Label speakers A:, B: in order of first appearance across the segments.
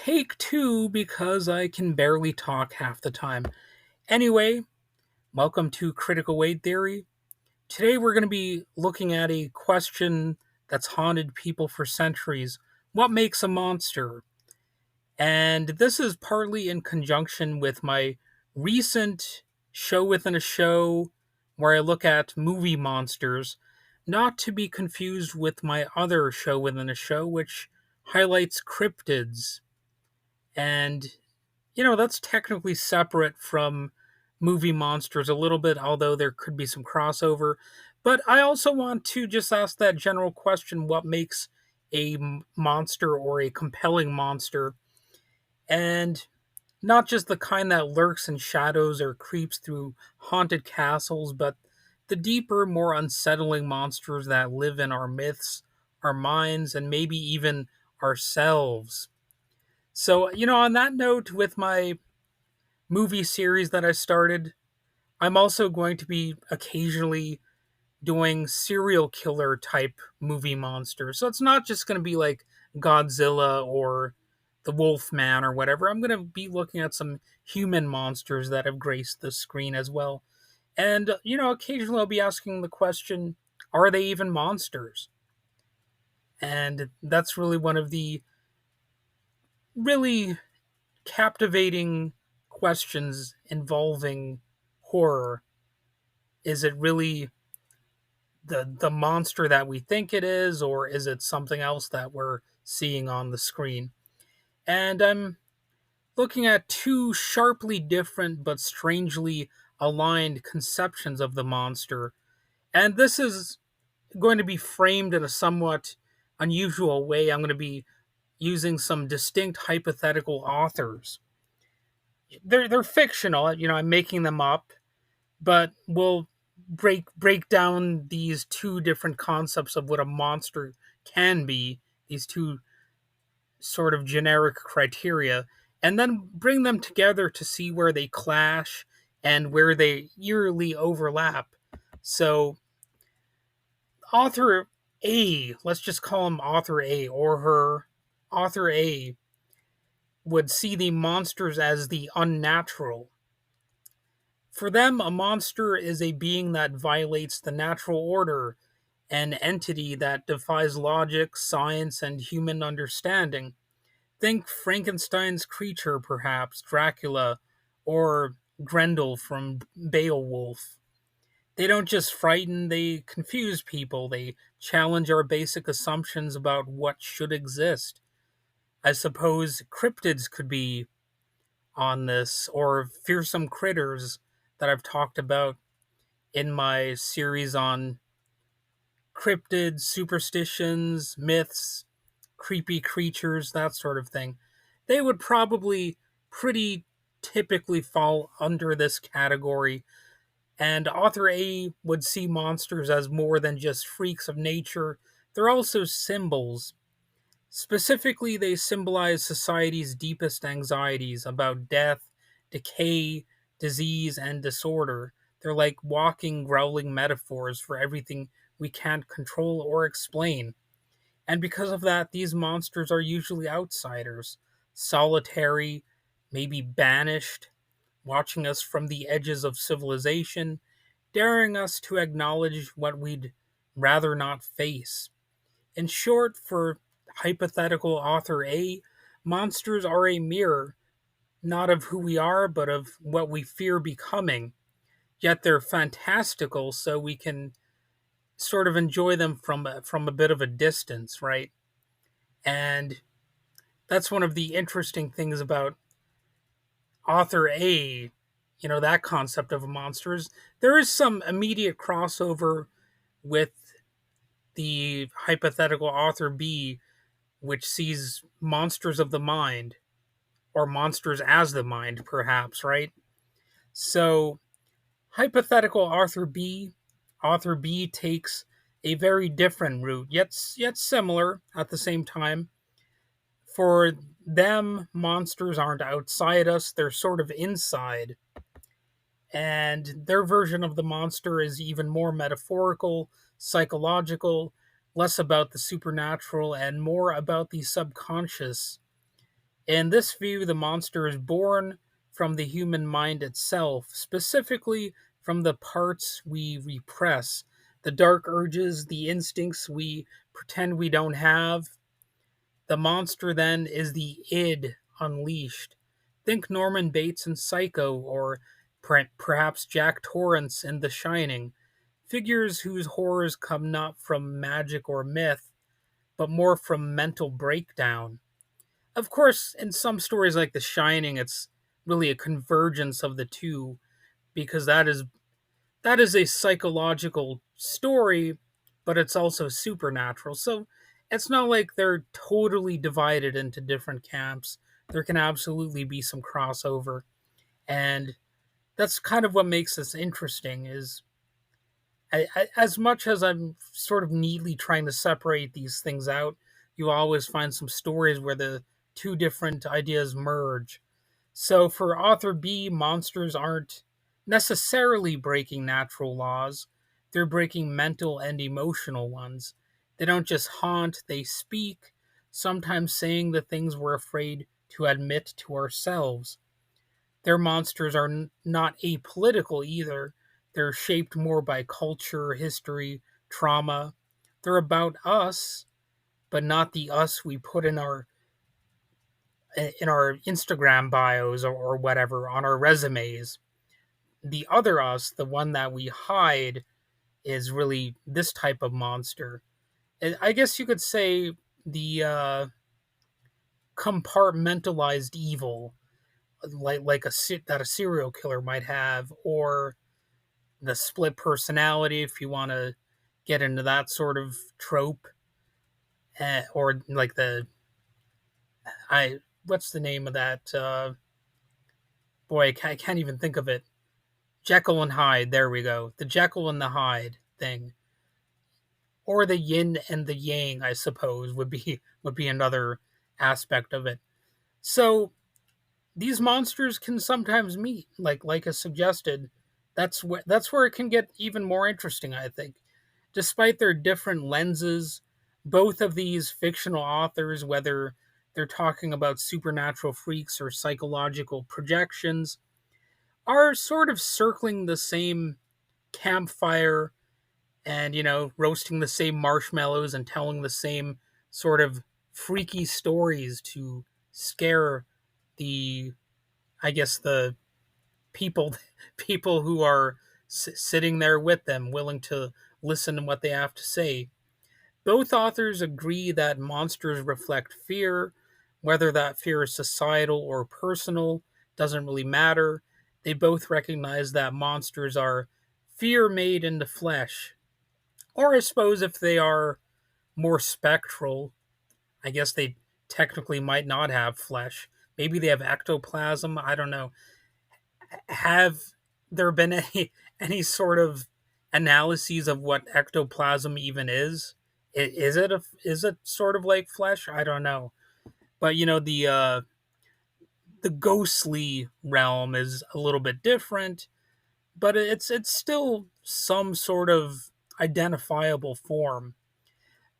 A: Take two because I can barely talk half the time. Anyway, welcome to Critical Weight Theory. Today we're going to be looking at a question that's haunted people for centuries. What makes a monster? And this is partly in conjunction with my recent show within a show where I look at movie monsters, not to be confused with my other show within a show, which highlights cryptids. And that's technically separate from movie monsters a little bit, although there could be some crossover. But I also want to just ask that general question: what makes a monster or a compelling monster? And not just the kind that lurks in shadows or creeps through haunted castles, but the deeper, more unsettling monsters that live in our myths, our minds, and maybe even ourselves. So, on that note, with my movie series that I started, I'm also going to be occasionally doing serial killer type movie monsters. So it's not just going to be like Godzilla or the Wolfman or whatever. I'm going to be looking at some human monsters that have graced the screen as well. And, occasionally I'll be asking the question, are they even monsters? And that's really one of the really captivating questions involving horror. Is it really the monster that we think it is, or is it something else that we're seeing on the screen? And I'm looking at two sharply different but strangely aligned conceptions of the monster. And this is going to be framed in a somewhat unusual way. I'm going to be using some distinct hypothetical authors. They're fictional, I'm making them up, but we'll break down these two different concepts of what a monster can be, these two sort of generic criteria, and then bring them together to see where they clash and where they eerily overlap. So, author A, let's just call him author A or her, author A would see the monsters as the unnatural. For them, a monster is a being that violates the natural order, an entity that defies logic, science, and human understanding. Think Frankenstein's creature, perhaps, Dracula, or Grendel from Beowulf. They don't just frighten, they confuse people. They challenge our basic assumptions about what should exist. I suppose cryptids could be on this, or fearsome critters that I've talked about in my series on cryptids, superstitions, myths, creepy creatures, that sort of thing. They would probably pretty typically fall under this category, and author A would see monsters as more than just freaks of nature. They're also symbols. Specifically, they symbolize society's deepest anxieties about death, decay, disease, and disorder. They're like walking, growling metaphors for everything we can't control or explain. And because of that, these monsters are usually outsiders, solitary, maybe banished, watching us from the edges of civilization, daring us to acknowledge what we'd rather not face. In short, for hypothetical author A, monsters are a mirror, not of who we are, but of what we fear becoming. Yet they're fantastical, so we can sort of enjoy them from a bit of a distance, right? And that's one of the interesting things about author A, that concept of a monster is there is some immediate crossover with the hypothetical author B, which sees monsters of the mind, or monsters as the mind, perhaps, right? So, hypothetical author B takes a very different route, yet similar at the same time. For them, monsters aren't outside us, they're sort of inside. And their version of the monster is even more metaphorical, psychological, less about the supernatural, and more about the subconscious. In this view, the monster is born from the human mind itself, specifically from the parts we repress, the dark urges, the instincts we pretend we don't have. The monster then is the id unleashed. Think Norman Bates in Psycho, or perhaps Jack Torrance in The Shining, figures whose horrors come not from magic or myth, but more from mental breakdown. Of course, in some stories like The Shining, it's really a convergence of the two, because that is a psychological story, but it's also supernatural. So it's not like they're totally divided into different camps. There can absolutely be some crossover, and that's kind of what makes this interesting. Is as much as I'm sort of neatly trying to separate these things out, you always find some stories where the two different ideas merge. So for author B, monsters aren't necessarily breaking natural laws, they're breaking mental and emotional ones. They don't just haunt, they speak, sometimes saying the things we're afraid to admit to ourselves. Their monsters are not apolitical either. They're shaped more by culture, history, trauma. They're about us, but not the us we put in our Instagram bios, or whatever, on our resumes. The other us, the one that we hide, is really this type of monster. I guess you could say the compartmentalized evil, like that a serial killer might have, or the split personality, if you want to get into that sort of trope, or like the I what's the name of that? Boy, I can't even think of it. Jekyll and Hyde. There we go. The Jekyll and the Hyde thing, or the yin and the yang, I suppose, would be another aspect of it. So these monsters can sometimes meet, like I suggested. That's where it can get even more interesting, I think. Despite their different lenses, both of these fictional authors, whether they're talking about supernatural freaks or psychological projections, are sort of circling the same campfire, and roasting the same marshmallows and telling the same sort of freaky stories to scare the I guess the people people who are sitting there with them, willing to listen to what they have to say. Both authors agree that monsters reflect fear. Whether that fear is societal or personal doesn't really matter. They both recognize that monsters are fear made into flesh. Or I suppose if they are more spectral, I guess they technically might not have flesh. Maybe they have ectoplasm. I don't know. Have there been any sort of analyses of what ectoplasm even is? Is it sort of like flesh? I don't know. But the ghostly realm is a little bit different, but it's still some sort of identifiable form.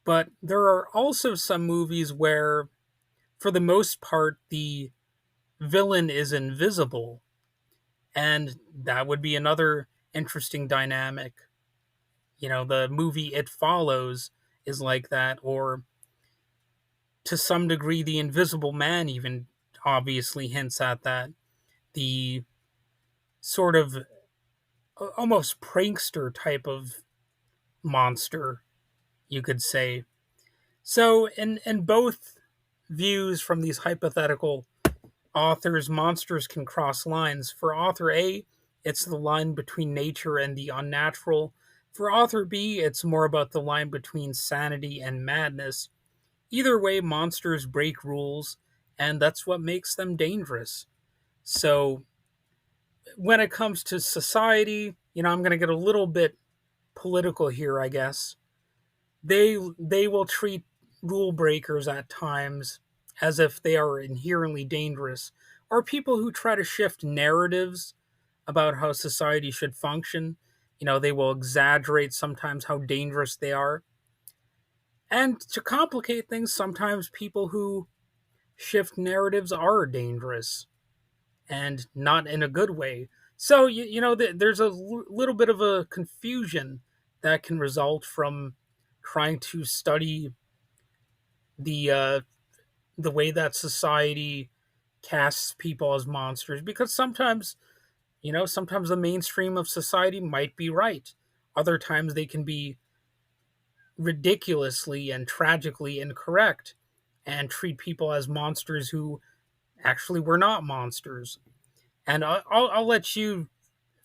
A: But there are also some movies where, for the most part, the villain is invisible, and that would be another interesting dynamic. The movie It Follows is like that, or to some degree, The Invisible Man even obviously hints at that. The sort of almost prankster type of monster, you could say. So, in both views from these hypothetical authors, monsters can cross lines. For author A, it's the line between nature and the unnatural. For author B, it's more about the line between sanity and madness. Either way, monsters break rules, and that's what makes them dangerous. So, when it comes to society, I'm going to get a little bit political here, I guess. They will treat rule breakers at times as if they are inherently dangerous, or people who try to shift narratives about how society should function. They will exaggerate sometimes how dangerous they are. And to complicate things, sometimes people who shift narratives are dangerous and not in a good way. So, there's a little bit of a confusion that can result from trying to study the uh, the way that society casts people as monsters, because sometimes the mainstream of society might be right. Other times they can be ridiculously and tragically incorrect and treat people as monsters who actually were not monsters. And I'll let you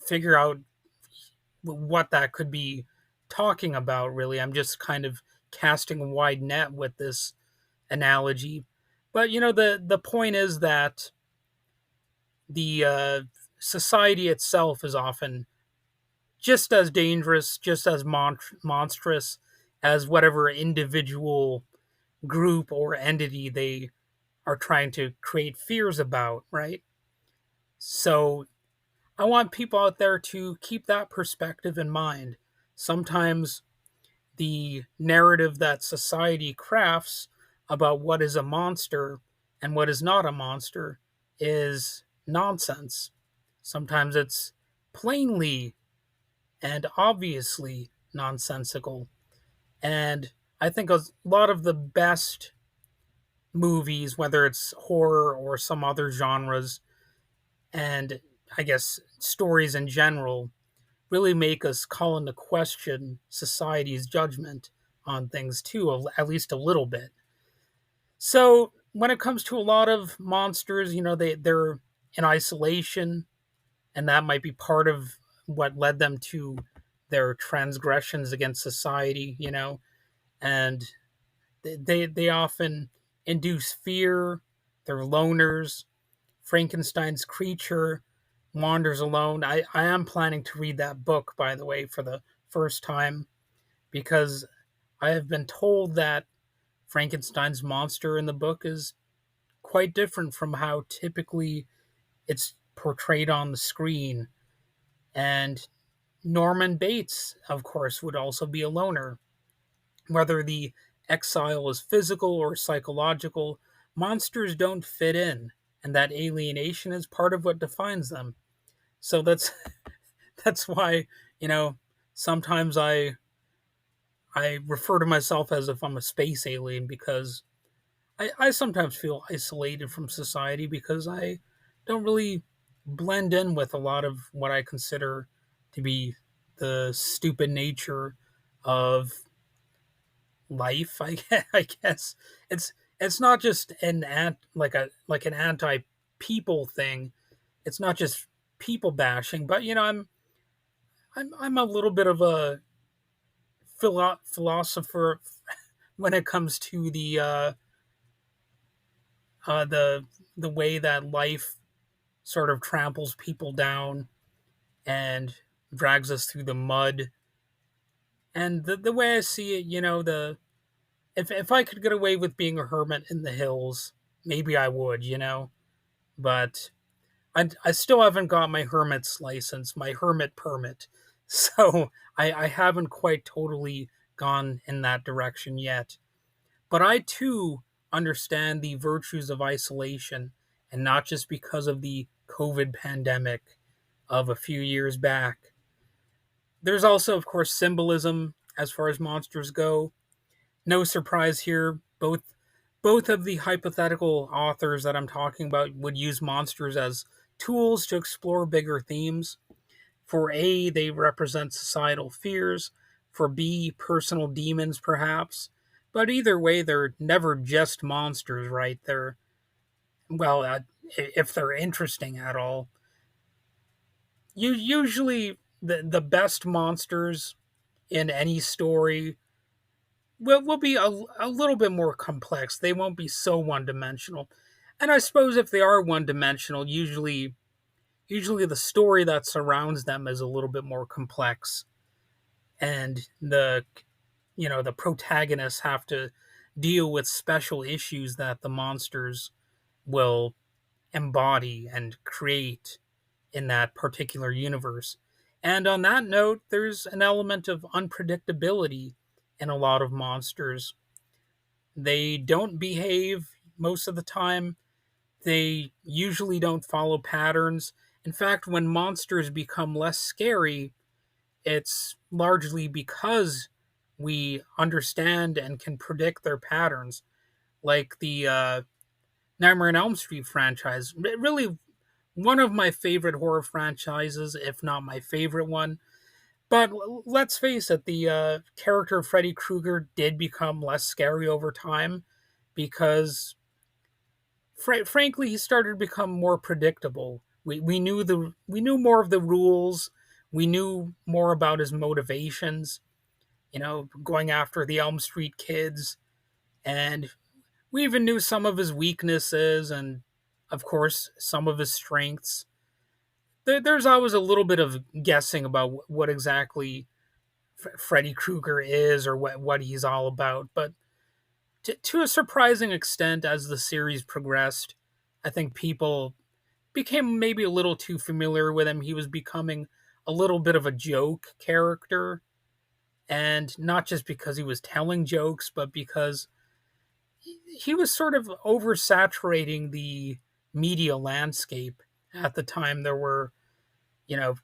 A: figure out what that could be talking about, really. I'm just kind of casting a wide net with this analogy. But, the point is that the society itself is often just as dangerous, just as monstrous as whatever individual group or entity they are trying to create fears about, right? So I want people out there to keep that perspective in mind. Sometimes the narrative that society crafts about what is a monster and what is not a monster is nonsense. Sometimes it's plainly and obviously nonsensical. And I think a lot of the best movies, whether it's horror or some other genres, and I guess stories in general, really make us call into question society's judgment on things too, at least a little bit. So when it comes to a lot of monsters, they're in isolation, and that might be part of what led them to their transgressions against society, and they often induce fear. They're loners. Frankenstein's creature wanders alone. I am planning to read that book, by the way, for the first time, because I have been told that Frankenstein's monster in the book is quite different from how typically it's portrayed on the screen. And Norman Bates, of course, would also be a loner. Whether the exile is physical or psychological, monsters don't fit in, and that alienation is part of what defines them. So that's that's why, you know, sometimes I refer to myself as if I'm a space alien, because I sometimes feel isolated from society because I don't really blend in with a lot of what I consider to be the stupid nature of life. I guess it's not just like an anti people thing. It's not just people bashing, but I'm a little bit of a philosopher when it comes to the the way that life sort of tramples people down and drags us through the mud. And the way I see it, the if I could get away with being a hermit in the hills, maybe I would, But I still haven't got my hermit's license, my hermit permit. So I haven't quite totally gone in that direction yet. But I too understand the virtues of isolation, and not just because of the COVID pandemic of a few years back. There's also, of course, symbolism as far as monsters go. No surprise here. Both of the hypothetical authors that I'm talking about would use monsters as tools to explore bigger themes. For A, they represent societal fears. For B, personal demons, perhaps. But either way, they're never just monsters, right? Well, if they're interesting at all. Usually, the best monsters in any story will be a little bit more complex. They won't be so one dimensional. And I suppose if they are one dimensional, usually the story that surrounds them is a little bit more complex, and the protagonists have to deal with special issues that the monsters will embody and create in that particular universe. And on that note, there's an element of unpredictability in a lot of monsters. They don't behave most of the time. They usually don't follow patterns. In fact, when monsters become less scary, it's largely because we understand and can predict their patterns, like the Nightmare on Elm Street franchise. Really, one of my favorite horror franchises, if not my favorite one. But let's face it, the character of Freddy Krueger did become less scary over time because, frankly, he started to become more predictable. We knew more of the rules. We knew more about his motivations. Going after the Elm Street kids, and we even knew some of his weaknesses and, of course, some of his strengths. There's always a little bit of guessing about what exactly Freddy Krueger is or what he's all about. But to a surprising extent, as the series progressed, I think people became maybe a little too familiar with him. He was becoming a little bit of a joke character, and not just because he was telling jokes, but because he was sort of oversaturating the media landscape at the time. There were,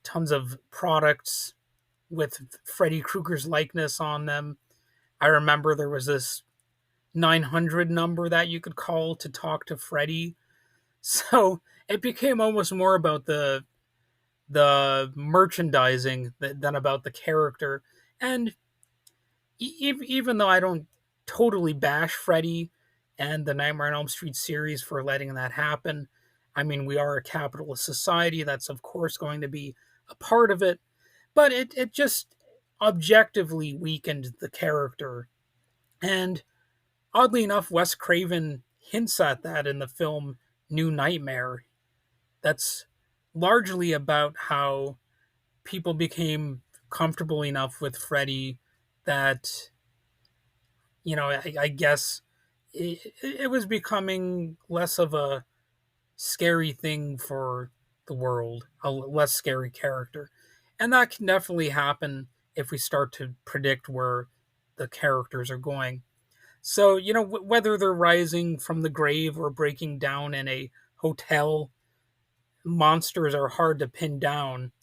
A: tons of products with Freddy Krueger's likeness on them. I remember there was this 900 number that you could call to talk to Freddy. So it became almost more about the merchandising than about the character. And even though I don't totally bash Freddy and the Nightmare on Elm Street series for letting that happen, I mean, we are a capitalist society. That's, of course, going to be a part of it. But it just objectively weakened the character. And oddly enough, Wes Craven hints at that in the film New Nightmare. That's largely about how people became comfortable enough with Freddy that, I guess it was becoming less of a scary thing for the world, a less scary character. And that can definitely happen if we start to predict where the characters are going. So, whether they're rising from the grave or breaking down in a hotel, monsters are hard to pin down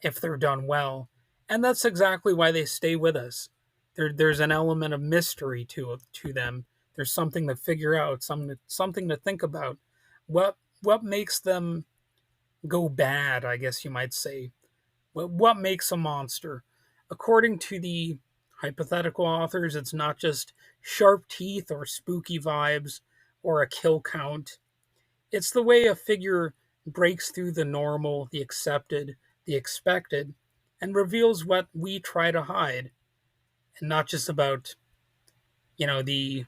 A: if they're done well. And that's exactly why they stay with us. There's an element of mystery to them. There's something to figure out, something to think about. What makes them go bad, I guess you might say. What makes a monster? According to the hypothetical authors, it's not just sharp teeth or spooky vibes or a kill count. It's the way a figure breaks through the normal, the accepted, the expected, and reveals what we try to hide. And not just about, the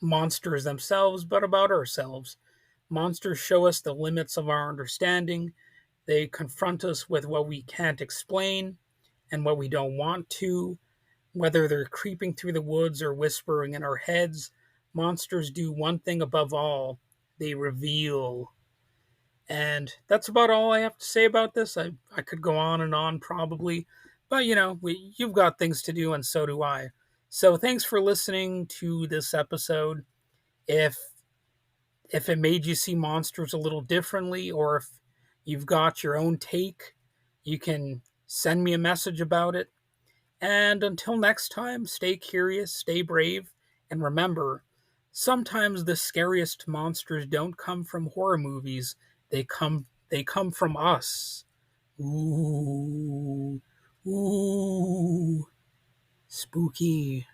A: monsters themselves, but about ourselves. Monsters show us the limits of our understanding. They confront us with what we can't explain and what we don't want to. Whether they're creeping through the woods or whispering in our heads, monsters do one thing above all: they reveal. And that's about all I have to say about this. I could go on and on probably, but you've got things to do, and so do I. So thanks for listening to this episode. If if it made you see monsters a little differently, or if you've got your own take, you can send me a message about it. And until next time, stay curious, stay brave, and remember, sometimes the scariest monsters don't come from horror movies. They come from us. Ooh. Ooh. Spooky.